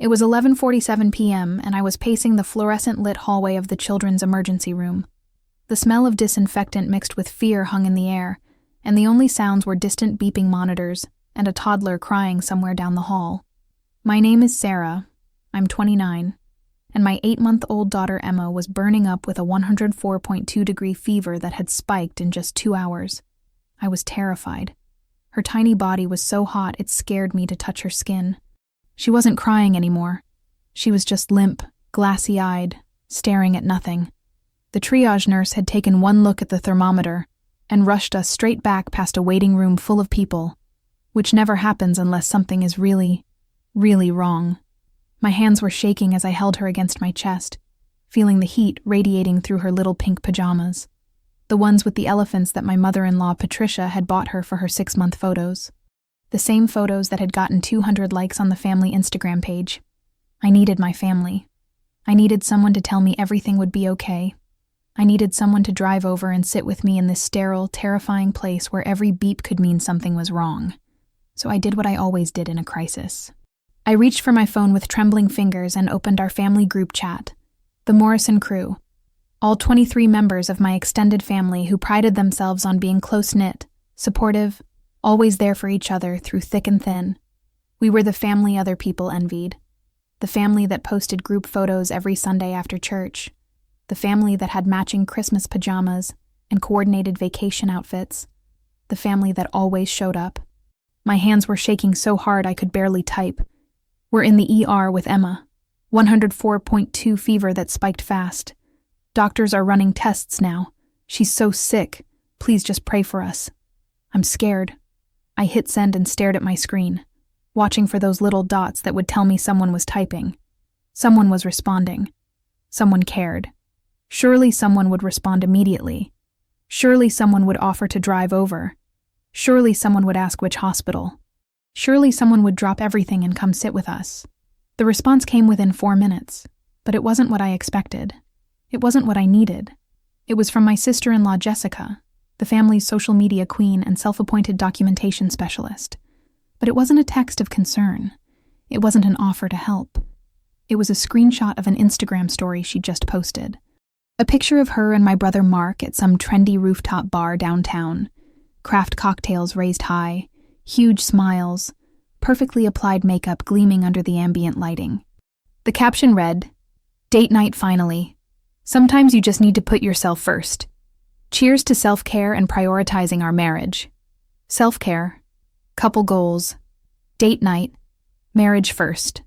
It was 11:47 p.m., and I was pacing the fluorescent-lit hallway of the children's emergency room. The smell of disinfectant mixed with fear hung in the air, and the only sounds were distant beeping monitors and a toddler crying somewhere down the hall. My name is Sarah. I'm 29, and my 8-month-old daughter Emma was burning up with a 104.2-degree fever that had spiked in just 2 hours. I was terrified. Her tiny body was so hot it scared me to touch her skin. She wasn't crying anymore. She was just limp, glassy-eyed, staring at nothing. The triage nurse had taken one look at the thermometer and rushed us straight back past a waiting room full of people, which never happens unless something is really, really wrong. My hands were shaking as I held her against my chest, feeling the heat radiating through her little pink pajamas, the ones with the elephants that my mother-in-law Patricia had bought her for her 6-month photos. The same photos that had gotten 200 likes on the family Instagram page. I needed my family. I needed someone to tell me everything would be okay. I needed someone to drive over and sit with me in this sterile, terrifying place where every beep could mean something was wrong. So I did what I always did in a crisis. I reached for my phone with trembling fingers and opened our family group chat. The Morrison crew. All 23 members of my extended family who prided themselves on being close-knit, supportive, always there for each other through thick and thin. We were the family other people envied. The family that posted group photos every Sunday after church. The family that had matching Christmas pajamas and coordinated vacation outfits. The family that always showed up. My hands were shaking so hard I could barely type. We're in the ER with Emma. 104.2 fever that spiked fast. Doctors are running tests now. She's so sick. Please just pray for us. I'm scared. I hit send and stared at my screen, watching for those little dots that would tell me someone was typing. Someone was responding. Someone cared. Surely someone would respond immediately. Surely someone would offer to drive over. Surely someone would ask which hospital. Surely someone would drop everything and come sit with us. The response came within 4 minutes, but it wasn't what I expected. It wasn't what I needed. It was from my sister-in-law Jessica, the family's social media queen and self-appointed documentation specialist. But it wasn't a text of concern. It wasn't an offer to help. It was a screenshot of an Instagram story she just posted. A picture of her and my brother Mark at some trendy rooftop bar downtown. Craft cocktails raised high, huge smiles, perfectly applied makeup gleaming under the ambient lighting. The caption read, "Date night finally. Sometimes you just need to put yourself first. Cheers to self-care and prioritizing our marriage. Self-care, couple goals, date night, marriage first."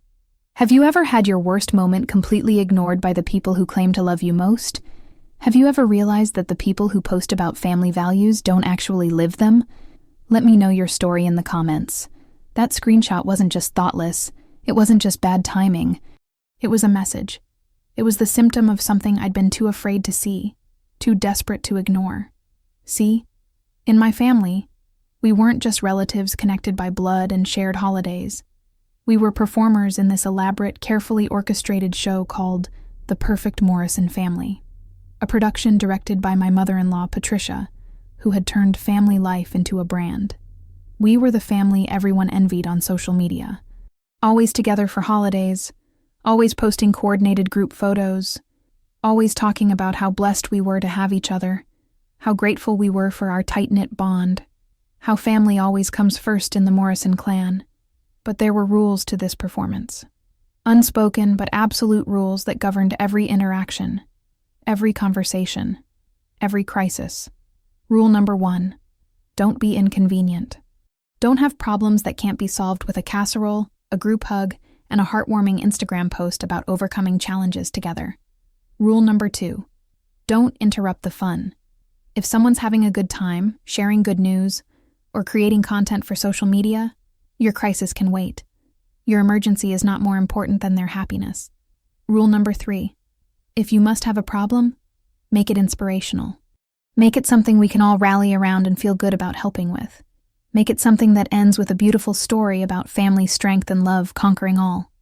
Have you ever had your worst moment completely ignored by the people who claim to love you most? Have you ever realized that the people who post about family values don't actually live them? Let me know your story in the comments. That screenshot wasn't just thoughtless. It wasn't just bad timing. It was a message. It was the symptom of something I'd been too afraid to see, too desperate to ignore. See? In my family, we weren't just relatives connected by blood and shared holidays. We were performers in this elaborate, carefully orchestrated show called The Perfect Morrison Family, a production directed by my mother-in-law Patricia, who had turned family life into a brand. We were the family everyone envied on social media, always together for holidays, always posting coordinated group photos, always talking about how blessed we were to have each other, how grateful we were for our tight-knit bond, how family always comes first in the Morrison clan. But there were rules to this performance. Unspoken but absolute rules that governed every interaction, every conversation, every crisis. Rule number 1, don't be inconvenient. Don't have problems that can't be solved with a casserole, a group hug, and a heartwarming Instagram post about overcoming challenges together. Rule number 2, don't interrupt the fun. If someone's having a good time, sharing good news, or creating content for social media, your crisis can wait. Your emergency is not more important than their happiness. Rule number 3, if you must have a problem, make it inspirational. Make it something we can all rally around and feel good about helping with. Make it something that ends with a beautiful story about family strength and love conquering all.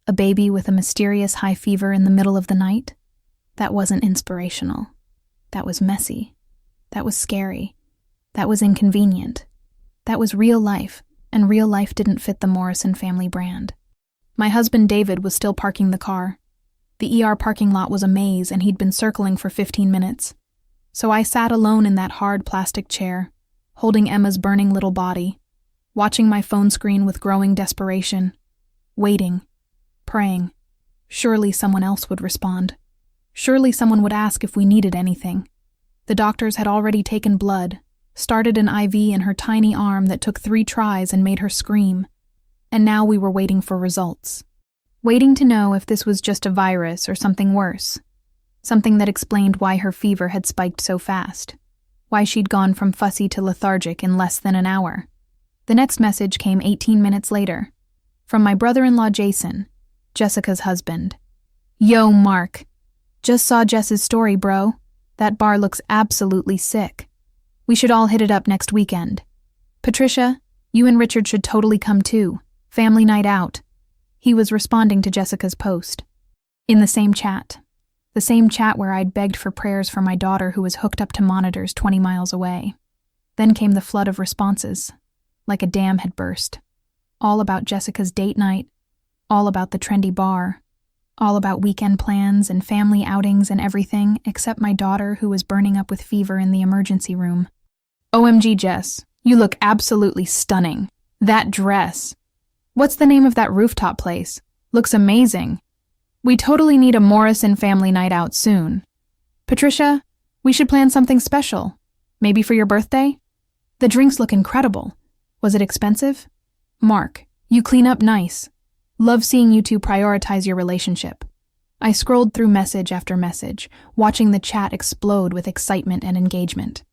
A baby with a mysterious high fever in the middle of the night? That wasn't inspirational. That was messy. That was scary. That was inconvenient. That was real life, and real life didn't fit the Morrison family brand. My husband David was still parking the car. The ER parking lot was a maze and he'd been circling for 15 minutes. So I sat alone in that hard plastic chair, holding Emma's burning little body, watching my phone screen with growing desperation, waiting, praying. Surely someone else would respond. Surely someone would ask if we needed anything. The doctors had already taken blood, started an IV in her tiny arm that took 3 tries and made her scream. And now we were waiting for results. Waiting to know if this was just a virus or something worse. Something that explained why her fever had spiked so fast. Why she'd gone from fussy to lethargic in less than an hour. The next message came 18 minutes later. From my brother-in-law Jason, Jessica's husband. Yo, Mark. Just saw Jess's story, bro. That bar looks absolutely sick. We should all hit it up next weekend. Patricia, you and Richard should totally come too. Family night out. He was responding to Jessica's post. In the same chat. The same chat where I'd begged for prayers for my daughter who was hooked up to monitors 20 miles away. Then came the flood of responses. Like a dam had burst. All about Jessica's date night. All about the trendy bar. All about weekend plans and family outings and everything except my daughter who was burning up with fever in the emergency room. OMG, Jess, you look absolutely stunning. That dress. What's the name of that rooftop place? Looks amazing. We totally need a Morrison family night out soon. Patricia, we should plan something special. Maybe for your birthday? The drinks look incredible. Was it expensive? Mark, you clean up nice. Love seeing you two prioritize your relationship. I scrolled through message after message, watching the chat explode with excitement and engagement.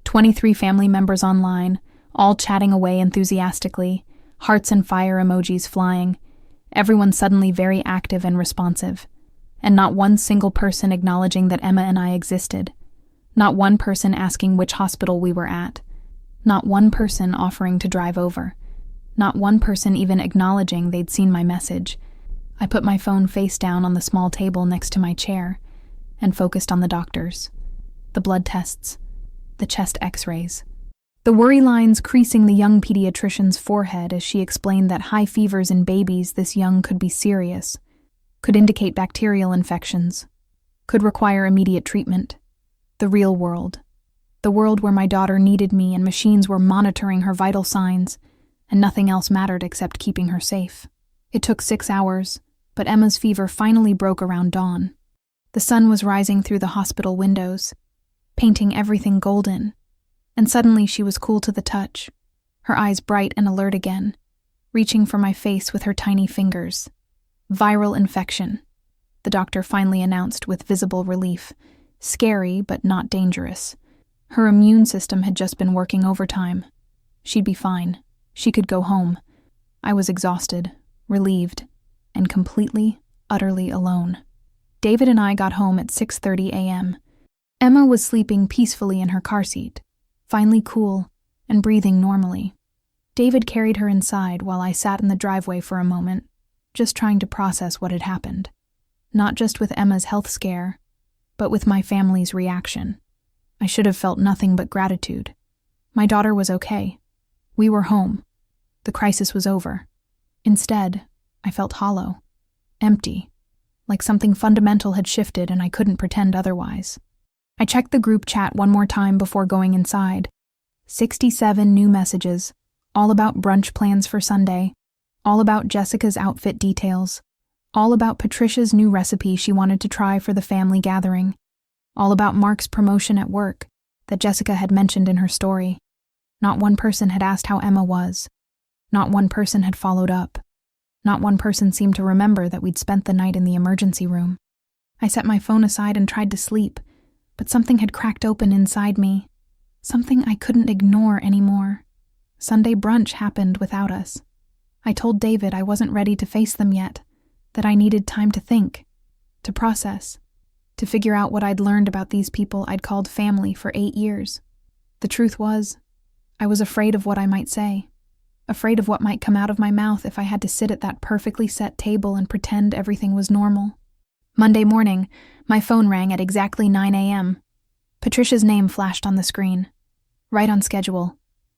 23 family members online, all chatting away enthusiastically, hearts and fire emojis flying, everyone suddenly very active and responsive, and not one single person acknowledging that Emma and I existed, not one person asking which hospital we were at, not one person offering to drive over. Not one person even acknowledging they'd seen my message. I put my phone face down on the small table next to my chair and focused on the doctors, the blood tests, the chest x-rays, the worry lines creasing the young pediatrician's forehead as she explained that high fevers in babies this young could be serious, could indicate bacterial infections, could require immediate treatment. The real world. The world where my daughter needed me and machines were monitoring her vital signs, and nothing else mattered except keeping her safe. It took 6 hours, but Emma's fever finally broke around dawn. The sun was rising through the hospital windows, painting everything golden, and suddenly she was cool to the touch, her eyes bright and alert again, reaching for my face with her tiny fingers. Viral infection, the doctor finally announced with visible relief. Scary, but not dangerous. Her immune system had just been working overtime. She'd be fine. She could go home. I was exhausted, relieved, and completely, utterly alone. David and I got home at 6:30 a.m. Emma was sleeping peacefully in her car seat, finally cool and breathing normally. David carried her inside while I sat in the driveway for a moment, just trying to process what had happened. Not just with Emma's health scare, but with my family's reaction. I should have felt nothing but gratitude. My daughter was okay. We were home. The crisis was over. Instead, I felt hollow, empty, like something fundamental had shifted and I couldn't pretend otherwise. I checked the group chat one more time before going inside. 67 new messages, all about brunch plans for Sunday, all about Jessica's outfit details, all about Patricia's new recipe she wanted to try for the family gathering, all about Mark's promotion at work that Jessica had mentioned in her story. Not one person had asked how Emma was. Not one person had followed up. Not one person seemed to remember that we'd spent the night in the emergency room. I set my phone aside and tried to sleep, but something had cracked open inside me. Something I couldn't ignore anymore. Sunday brunch happened without us. I told David I wasn't ready to face them yet, that I needed time to think, to process, to figure out what I'd learned about these people I'd called family for 8 years. The truth was, I was afraid of what I might say, afraid of what might come out of my mouth if I had to sit at that perfectly set table and pretend everything was normal. Monday morning, my phone rang at exactly 9 a.m. Patricia's name flashed on the screen. Right on schedule.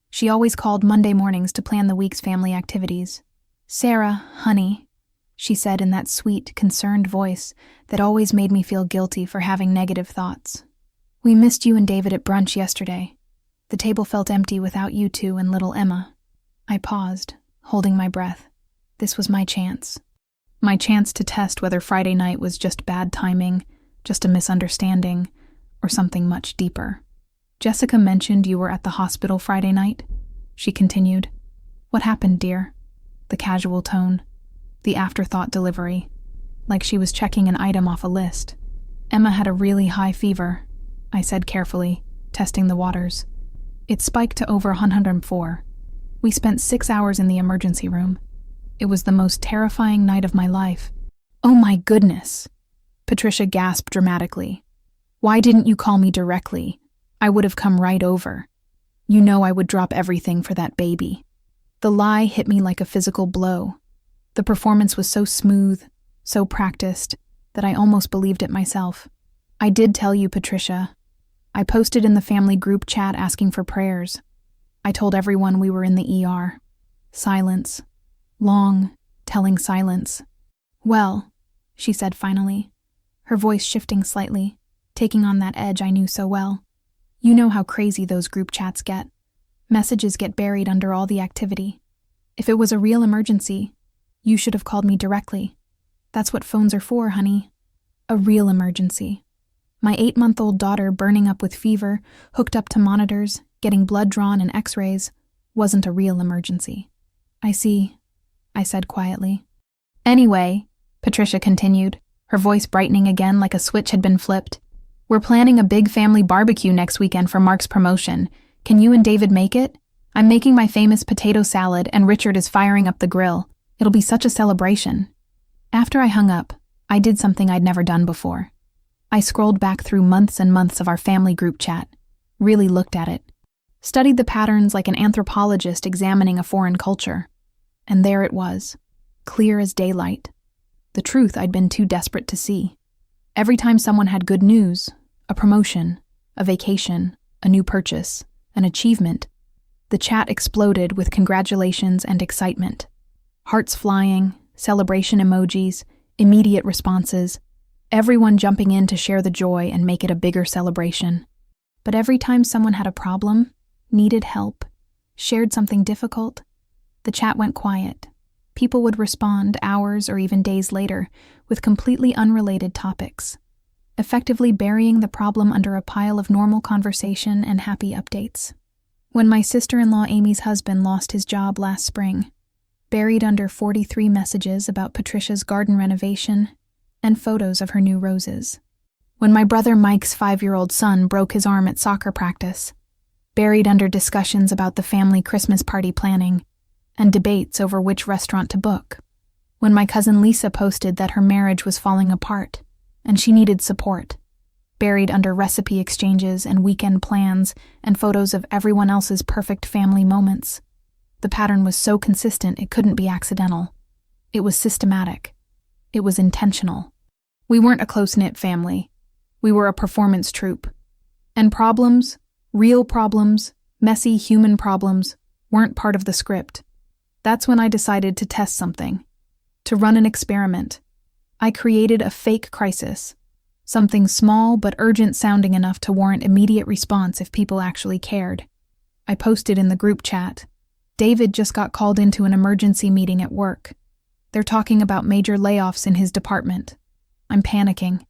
She always called Monday mornings to plan the week's family activities. Sarah, honey, she said in that sweet, concerned voice that always made me feel guilty for having negative thoughts. We missed you and David at brunch yesterday. The table felt empty without you two and little Emma. I paused, holding my breath. This was my chance. My chance to test whether Friday night was just bad timing, just a misunderstanding, or something much deeper. Jessica mentioned you were at the hospital Friday night, she continued. What happened, dear? The casual tone, the afterthought delivery, like she was checking an item off a list. Emma had a really high fever, I said carefully, testing the waters. It spiked to over 104. We spent 6 hours in the emergency room. It was the most terrifying night of my life. Oh my goodness! Patricia gasped dramatically. Why didn't you call me directly? I would have come right over. You know I would drop everything for that baby. The lie hit me like a physical blow. The performance was so smooth, so practiced, that I almost believed it myself. I did tell you, Patricia. I posted in the family group chat asking for prayers. I told everyone we were in the ER. Silence. Long, telling silence. Well, she said finally, her voice shifting slightly, taking on that edge I knew so well. You know how crazy those group chats get. Messages get buried under all the activity. If it was a real emergency, you should have called me directly. That's what phones are for, honey. A real emergency. My 8-month-old daughter burning up with fever, hooked up to monitors, getting blood drawn and x-rays, wasn't a real emergency. I see, I said quietly. Anyway, Patricia continued, her voice brightening again like a switch had been flipped. We're planning a big family barbecue next weekend for Mark's promotion. Can you and David make it? I'm making my famous potato salad and Richard is firing up the grill. It'll be such a celebration. After I hung up, I did something I'd never done before. I scrolled back through months and months of our family group chat, really looked at it, studied the patterns like an anthropologist examining a foreign culture. And there it was, clear as daylight. The truth I'd been too desperate to see. Every time someone had good news, a promotion, a vacation, a new purchase, an achievement, the chat exploded with congratulations and excitement. Hearts flying, celebration emojis, immediate responses, everyone jumping in to share the joy and make it a bigger celebration. But every time someone had a problem, needed help, shared something difficult, the chat went quiet. People would respond hours or even days later with completely unrelated topics, effectively burying the problem under a pile of normal conversation and happy updates. When my sister-in-law Amy's husband lost his job last spring, buried under 43 messages about Patricia's garden renovation and photos of her new roses. When my brother Mike's 5-year-old son broke his arm at soccer practice, buried under discussions about the family Christmas party planning and debates over which restaurant to book. When my cousin Lisa posted that her marriage was falling apart and she needed support, buried under recipe exchanges and weekend plans and photos of everyone else's perfect family moments. The pattern was so consistent it couldn't be accidental. It was systematic. It was intentional. We weren't a close-knit family. We were a performance troupe. And problems, real problems, messy human problems, weren't part of the script. That's when I decided to test something, to run an experiment. I created a fake crisis, something small but urgent sounding enough to warrant immediate response if people actually cared. I posted in the group chat. David just got called into an emergency meeting at work. They're talking about major layoffs in his department. I'm panicking.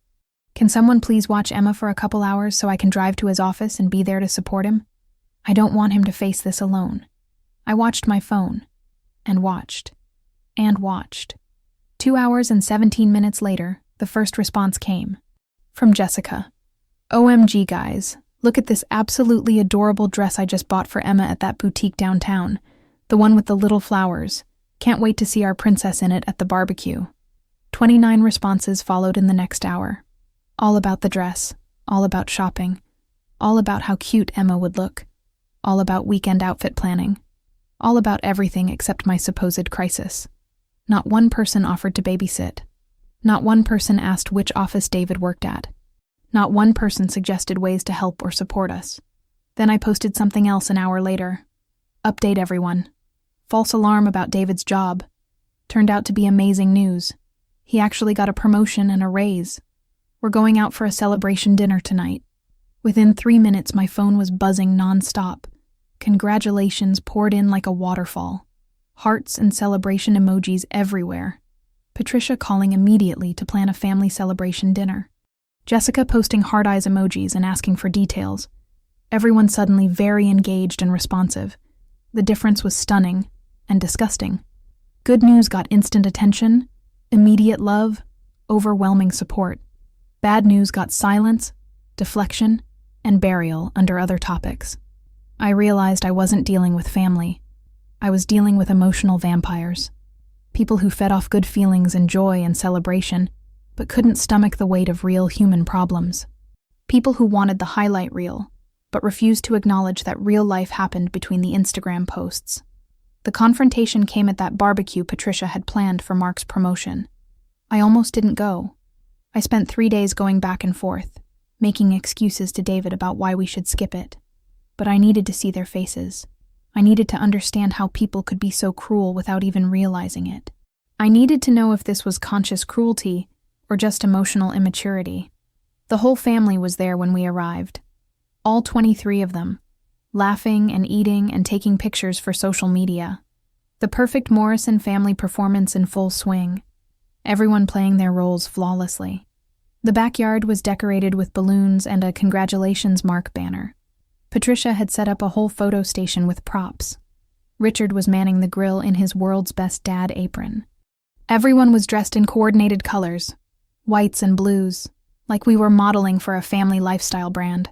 Can someone please watch Emma for a couple hours so I can drive to his office and be there to support him? I don't want him to face this alone. I watched my phone. And watched. And watched. 2 hours and 17 minutes later, the first response came. From Jessica. OMG, guys. Look at this absolutely adorable dress I just bought for Emma at that boutique downtown. The one with the little flowers. Can't wait to see our princess in it at the barbecue. 29 responses followed in the next hour. All about the dress. All about shopping. All about how cute Emma would look. All about weekend outfit planning. All about everything except my supposed crisis. Not one person offered to babysit. Not one person asked which office David worked at. Not one person suggested ways to help or support us. Then I posted something else an hour later. Update everyone. False alarm about David's job. Turned out to be amazing news. He actually got a promotion and a raise. We're going out for a celebration dinner tonight. Within 3 minutes, my phone was buzzing nonstop. Congratulations poured in like a waterfall. Hearts and celebration emojis everywhere. Patricia calling immediately to plan a family celebration dinner. Jessica posting heart eyes emojis and asking for details. Everyone suddenly very engaged and responsive. The difference was stunning and disgusting. Good news got instant attention, immediate love, overwhelming support. Bad news got silence, deflection, and burial under other topics. I realized I wasn't dealing with family. I was dealing with emotional vampires. People who fed off good feelings and joy and celebration, but couldn't stomach the weight of real human problems. People who wanted the highlight reel, but refused to acknowledge that real life happened between the Instagram posts. The confrontation came at that barbecue Patricia had planned for Mark's promotion. I almost didn't go. I spent 3 days going back and forth, making excuses to David about why we should skip it. But I needed to see their faces. I needed to understand how people could be so cruel without even realizing it. I needed to know if this was conscious cruelty or just emotional immaturity. The whole family was there when we arrived. All 23 of them, laughing and eating and taking pictures for social media. The perfect Morrison family performance in full swing. Everyone playing their roles flawlessly. The backyard was decorated with balloons and a "Congratulations, Mark" banner. Patricia had set up a whole photo station with props. Richard was manning the grill in his world's best dad apron. Everyone was dressed in coordinated colors, whites and blues, like we were modeling for a family lifestyle brand.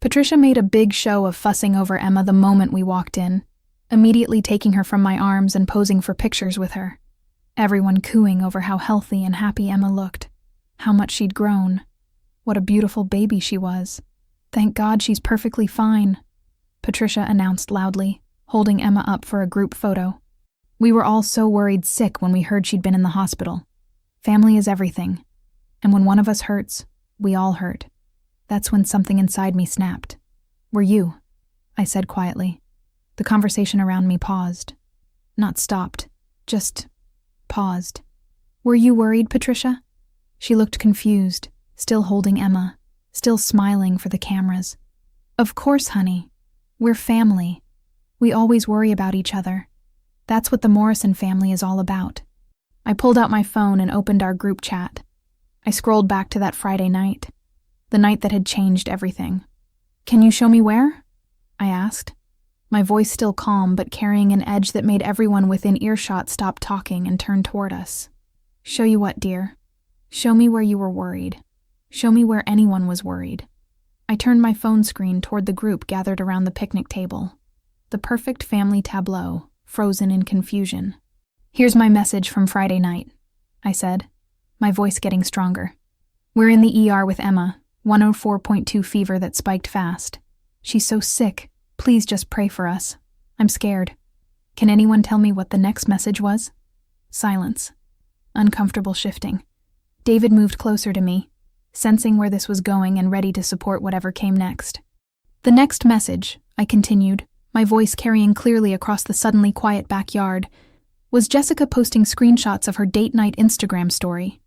Patricia made a big show of fussing over Emma the moment we walked in, immediately taking her from my arms and posing for pictures with her. Everyone cooing over how healthy and happy Emma looked, how much she'd grown, what a beautiful baby she was. "Thank God she's perfectly fine," Patricia announced loudly, holding Emma up for a group photo. We were all so worried sick when we heard she'd been in the hospital. Family is everything, and when one of us hurts, we all hurt. That's when something inside me snapped. "Were you?" I said quietly. The conversation around me paused. Not stopped, just paused. "Were you worried, Patricia?" She looked confused, still holding Emma, still smiling for the cameras. "Of course, honey. We're family. We always worry about each other. That's what the Morrison family is all about." I pulled out my phone and opened our group chat. I scrolled back to that Friday night. The night that had changed everything. "Can you show me where?" I asked, my voice still calm but carrying an edge that made everyone within earshot stop talking and turn toward us. "Show you what, dear? Show me where you were worried. Show me where anyone was worried." I turned my phone screen toward the group gathered around the picnic table. The perfect family tableau, frozen in confusion. "Here's my message from Friday night," I said, my voice getting stronger. "We're in the ER with Emma. 104.2 fever that spiked fast. She's so sick. Please just pray for us. I'm scared." Can anyone tell me what the next message was? Silence. Uncomfortable shifting. David moved closer to me, sensing where this was going and ready to support whatever came next. "The next message," I continued, my voice carrying clearly across the suddenly quiet backyard, was Jessica posting screenshots of her date night Instagram story.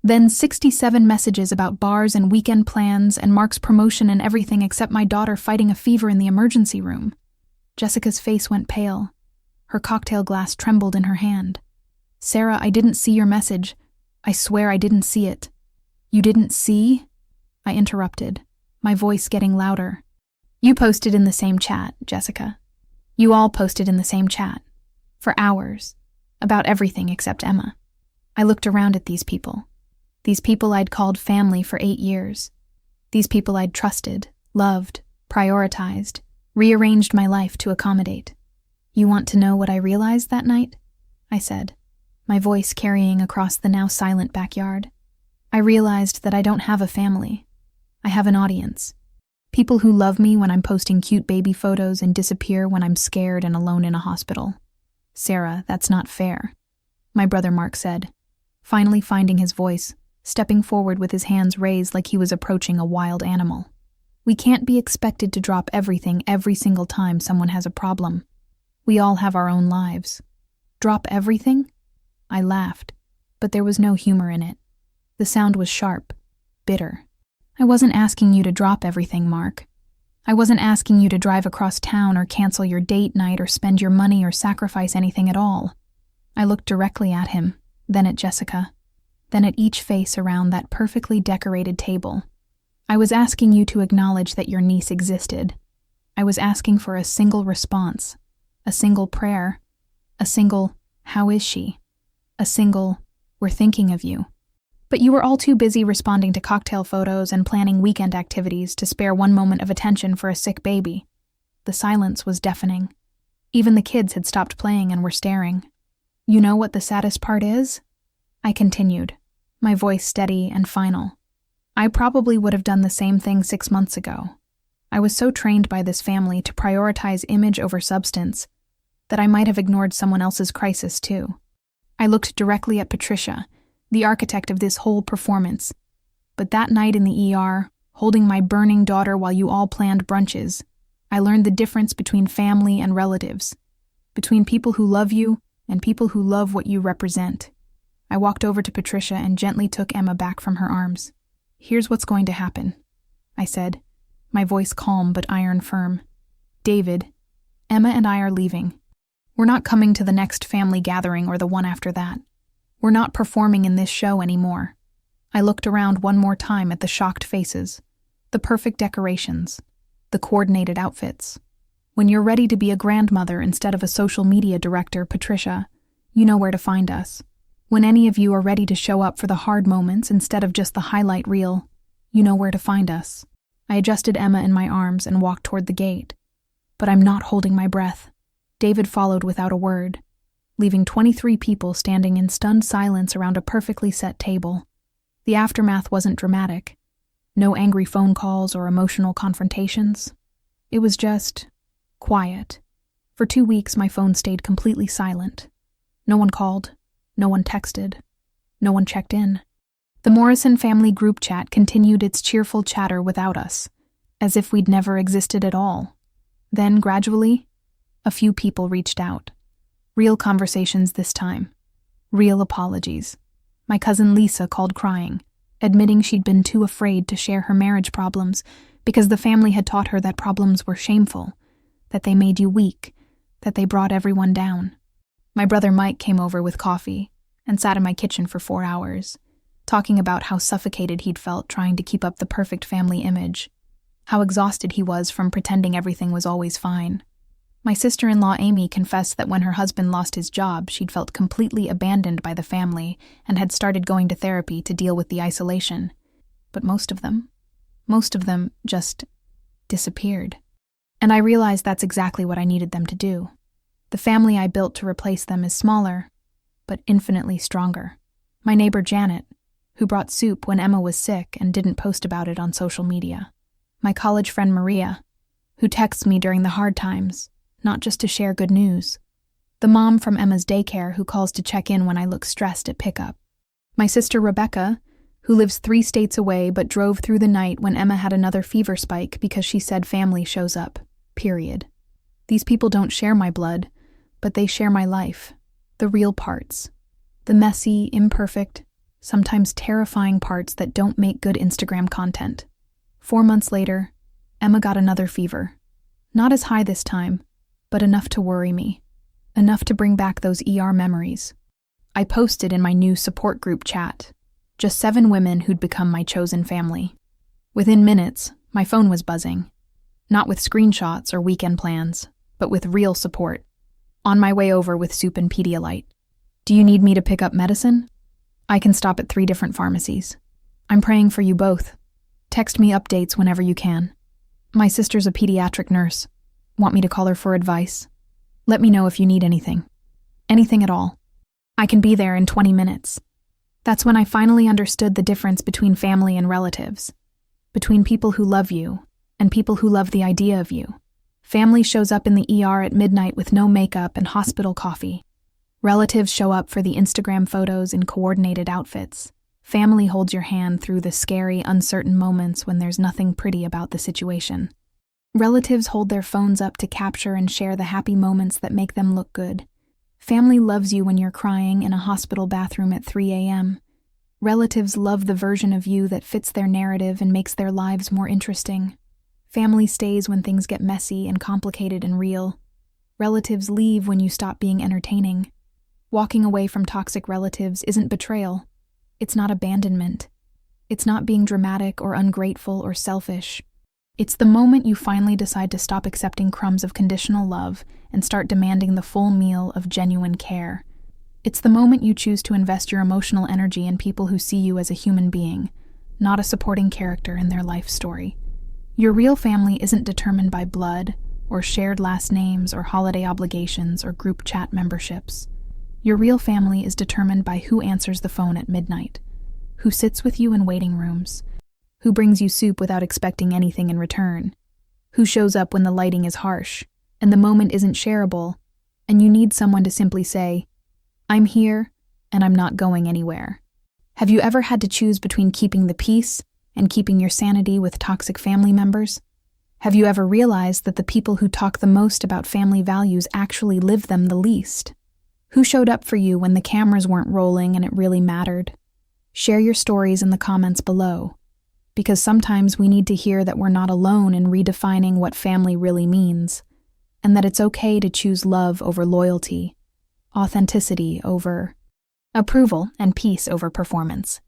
Then 67 messages about bars and weekend plans and Mark's promotion and everything except my daughter fighting a fever in the emergency room. Jessica's face went pale. Her cocktail glass trembled in her hand. "Sarah, I didn't see your message. I swear I didn't see it." "You didn't see?" I interrupted, my voice getting louder. "You posted in the same chat, Jessica. You all posted in the same chat. For hours. About everything except Emma." I looked around at these people. These people I'd called family for 8 years. These people I'd trusted, loved, prioritized, rearranged my life to accommodate. "You want to know what I realized that night?" I said, my voice carrying across the now silent backyard. "I realized that I don't have a family. I have an audience. People who love me when I'm posting cute baby photos and disappear when I'm scared and alone in a hospital." "Sarah, that's not fair," my brother Mark said, finally finding his voice, stepping forward with his hands raised like he was approaching a wild animal. "We can't be expected to drop everything every single time someone has a problem. We all have our own lives. Drop everything? I laughed, but there was no humor in it. The sound was sharp, bitter. I wasn't asking you to drop everything, Mark. I wasn't asking you to drive across town or cancel your date night or spend your money or sacrifice anything at all. I looked directly at him, then at Jessica, then at each face around that perfectly decorated table. I was asking you to acknowledge that your niece existed. I was asking for a single response, a single prayer, a single, "How is she?" A single, "We're thinking of you." But you were all too busy responding to cocktail photos and planning weekend activities to spare one moment of attention for a sick baby. The silence was deafening. Even the kids had stopped playing and were staring. You know what the saddest part is? I continued, my voice steady and final. I probably would have done the same thing 6 months ago. I was so trained by this family to prioritize image over substance that I might have ignored someone else's crisis too. I looked directly at Patricia, the architect of this whole performance. But that night in the ER, holding my burning daughter while you all planned brunches, I learned the difference between family and relatives, between people who love you and people who love what you represent. I walked over to Patricia and gently took Emma back from her arms. "Here's what's going to happen," I said, my voice calm but iron firm. "David, Emma and I are leaving. We're not coming to the next family gathering or the one after that. We're not performing in this show anymore." I looked around one more time at the shocked faces, the perfect decorations, the coordinated outfits. When you're ready to be a grandmother instead of a social media director, Patricia, you know where to find us. When any of you are ready to show up for the hard moments instead of just the highlight reel, you know where to find us. I adjusted Emma in my arms and walked toward the gate. But I'm not holding my breath. David followed without a word, leaving 23 people standing in stunned silence around a perfectly set table. The aftermath wasn't dramatic. No angry phone calls or emotional confrontations. It was just quiet. For 2 weeks, my phone stayed completely silent. No one called. No one texted. No one checked in. The Morrison family group chat continued its cheerful chatter without us, as if we'd never existed at all. Then, gradually, a few people reached out. Real conversations this time. Real apologies. My cousin Lisa called crying, admitting she'd been too afraid to share her marriage problems because the family had taught her that problems were shameful, that they made you weak, that they brought everyone down. My brother Mike came over with coffee and sat in my kitchen for 4 hours, talking about how suffocated he'd felt trying to keep up the perfect family image, how exhausted he was from pretending everything was always fine. My sister-in-law Amy confessed that when her husband lost his job, she'd felt completely abandoned by the family and had started going to therapy to deal with the isolation. But most of them just disappeared. And I realized that's exactly what I needed them to do. The family I built to replace them is smaller, but infinitely stronger. My neighbor Janet, who brought soup when Emma was sick and didn't post about it on social media. My college friend Maria, who texts me during the hard times, not just to share good news. The mom from Emma's daycare who calls to check in when I look stressed at pickup. My sister Rebecca, who lives 3 states away but drove through the night when Emma had another fever spike because she said family shows up, period. These people don't share my blood, but they share my life, the real parts, the messy, imperfect, sometimes terrifying parts that don't make good Instagram content. 4 months later, Emma got another fever. Not as high this time, but enough to worry me, enough to bring back those ER memories. I posted in my new support group chat, just 7 women who'd become my chosen family. Within minutes, my phone was buzzing, not with screenshots or weekend plans, but with real support. On my way over with soup and Pedialyte. Do you need me to pick up medicine? I can stop at 3 different pharmacies. I'm praying for you both. Text me updates whenever you can. My sister's a pediatric nurse. Want me to call her for advice? Let me know if you need anything. Anything at all. I can be there in 20 minutes. That's when I finally understood the difference between family and relatives. Between people who love you and people who love the idea of you. Family shows up in the ER at midnight with no makeup and hospital coffee. Relatives show up for the Instagram photos in coordinated outfits. Family holds your hand through the scary, uncertain moments when there's nothing pretty about the situation. Relatives hold their phones up to capture and share the happy moments that make them look good. Family loves you when you're crying in a hospital bathroom at 3 a.m. Relatives love the version of you that fits their narrative and makes their lives more interesting. Family stays when things get messy and complicated and real. Relatives leave when you stop being entertaining. Walking away from toxic relatives isn't betrayal. It's not abandonment. It's not being dramatic or ungrateful or selfish. It's the moment you finally decide to stop accepting crumbs of conditional love and start demanding the full meal of genuine care. It's the moment you choose to invest your emotional energy in people who see you as a human being, not a supporting character in their life story. Your real family isn't determined by blood, or shared last names, or holiday obligations, or group chat memberships. Your real family is determined by who answers the phone at midnight, who sits with you in waiting rooms, who brings you soup without expecting anything in return, who shows up when the lighting is harsh, and the moment isn't shareable, and you need someone to simply say, "I'm here, and I'm not going anywhere." Have you ever had to choose between keeping the peace and keeping your sanity with toxic family members? Have you ever realized that the people who talk the most about family values actually live them the least? Who showed up for you when the cameras weren't rolling and it really mattered? Share your stories in the comments below, because sometimes we need to hear that we're not alone in redefining what family really means, and that it's okay to choose love over loyalty, authenticity over approval, and peace over performance.